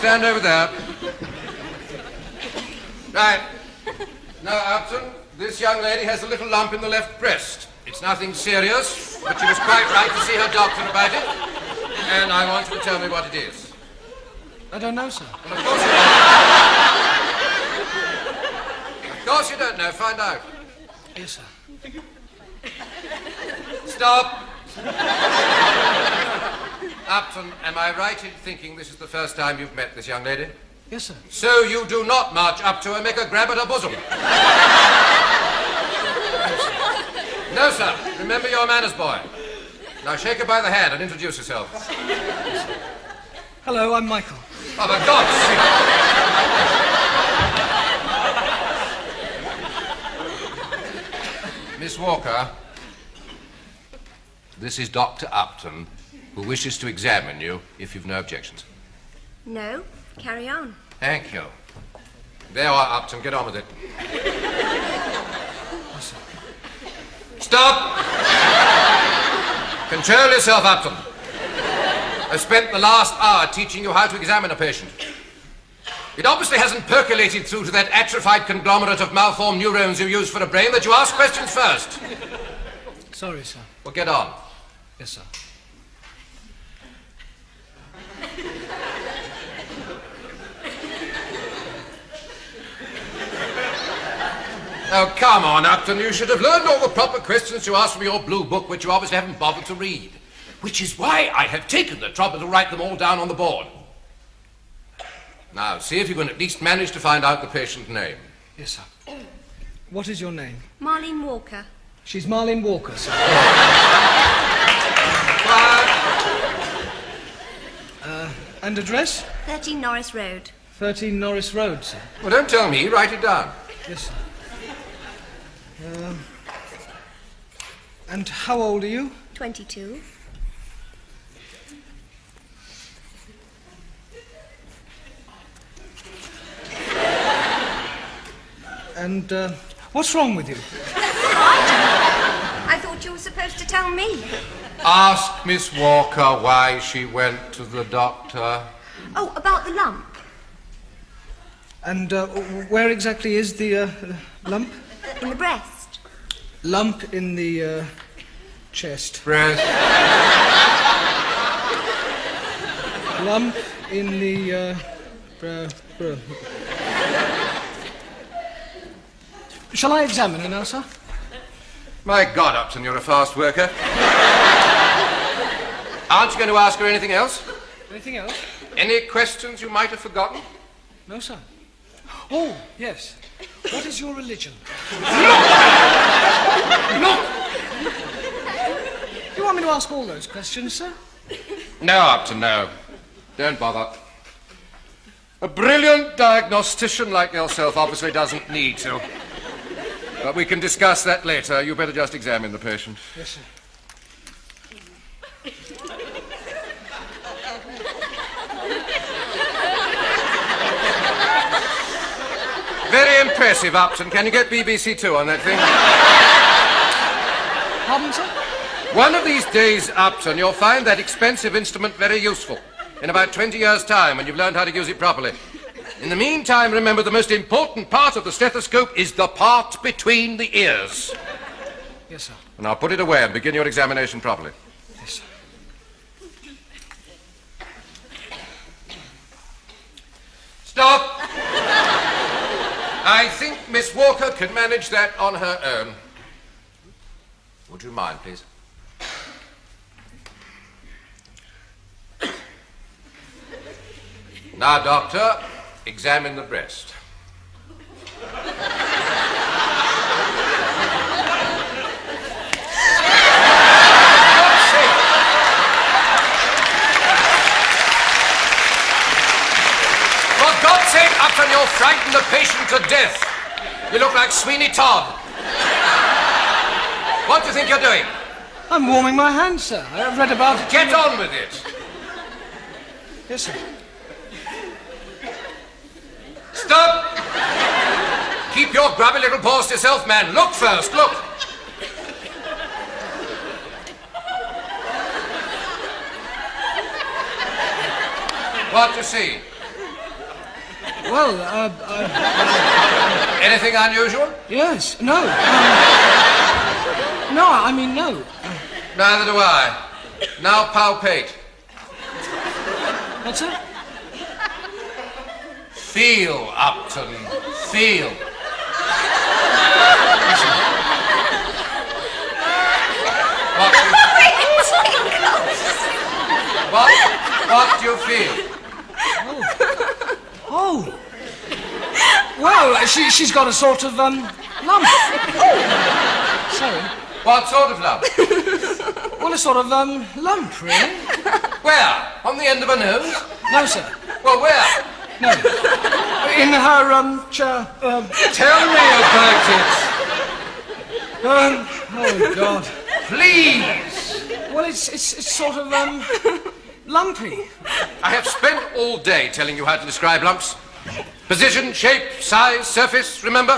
stand over there. Right. Now, Upton, this young lady has a little lump in the left breast. It's nothing serious, but she was quite right to see her doctor about it. And I want you to tell me what it is. I don't know, sir. Well, of course you don't. Of course you don't know. Find out. Yes, sir. Stop. Upton, am I right in thinking this is the first time you've met this young lady? Yes, sir. So you do not march up to her and make a grab at her bosom? No, sir. Remember your manners, boy. Now shake her by the hand and introduce yourself. Hello, I'm Michael. Oh, for God's sake. Miss Walker, this is Dr. Upton, who wishes to examine you, if you've no objections. No, carry on. Thank you. There you are, Upton. Get on with it. Stop! Control yourself, Upton. I've spent the last hour teaching you how to examine a patient. It obviously hasn't percolated through to that atrophied conglomerate of malformed neurons you use for a brain that you ask questions first. Sorry, sir. Well, get on. Yes, sir. Oh, come on, Upton. You should have learned all the proper questions to ask from your blue book, which you obviously haven't bothered to read. Which is why I have taken the trouble to write them all down on the board. Now, see if you can at least manage to find out the patient's name. Yes, sir. What is your name? Marlene Walker. She's Marlene Walker, sir. And address? 13 Norris Road. 13 Norris Road, sir. Well, don't tell me. Write it down. Yes, sir. And how old are you? 22. And what's wrong with you? I thought you were supposed to tell me. Ask Miss Walker why she went to the doctor. Oh, about the lump. And where exactly is the lump? In the breast. Lump in the chest. Breast. Lump in the Shall I examine her now, sir? My God, Upton, you're a fast worker. Aren't you going to ask her anything else? Anything else? Any questions you might have forgotten? No, sir. Oh, yes. What is your religion? Look! You want me to ask all those questions, sir? No, Upton, no. Don't bother. A brilliant diagnostician like yourself obviously doesn't need to. But we can discuss that later. You better just examine the patient. Yes, sir. Very impressive, Upton. Can you get BBC Two on that thing? Pardon, sir? One of these days, Upton, you'll find that expensive instrument very useful. In about 20 years' time, when you've learned how to use it properly. In the meantime, remember, the most important part of the stethoscope is the part between the ears. Yes, sir. Now put it away and begin your examination properly. Yes, sir. Stop! I think Miss Walker can manage that on her own. Would you mind, please? Now, Doctor, examine the breast. For God's sake, Upton, you'll frighten the patient to death. You look like Sweeney Todd. What do you think you're doing? I'm warming my hands, sir. I've read about it. Get on with it. Yes, sir. Stop! Keep your grubby little paws to yourself, man. Look first, look. What do you see? Well, Anything unusual? yes. No. No, I mean no. Neither do I. Now palpate. What's it? Feel, Upton. Feel. What do you feel? Oh. Well, she's got a sort of, lump. Sorry. What sort of lump? Well, a sort of, lump, really. Where? On the end of her nose? No, sir. Well, where? No. In her, chair, Tell me about it. oh, God. Please. Well, it's sort of, lumpy. I have spent all day telling you how to describe lumps. Position, shape, size, surface, remember?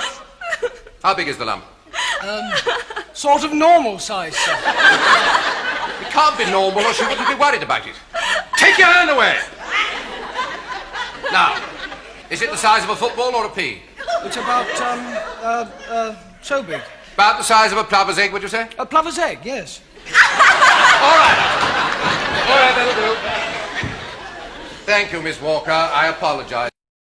How big is the lump? Sort of normal size, sir. It can't be normal or she wouldn't be worried about it. Take your hand away. Now, is it the size of a football or a pea? It's about, so big. About the size of a plover's egg, would you say? A plover's egg, yes. All right. All right, that'll do. Thank you, Miss Walker. I apologize.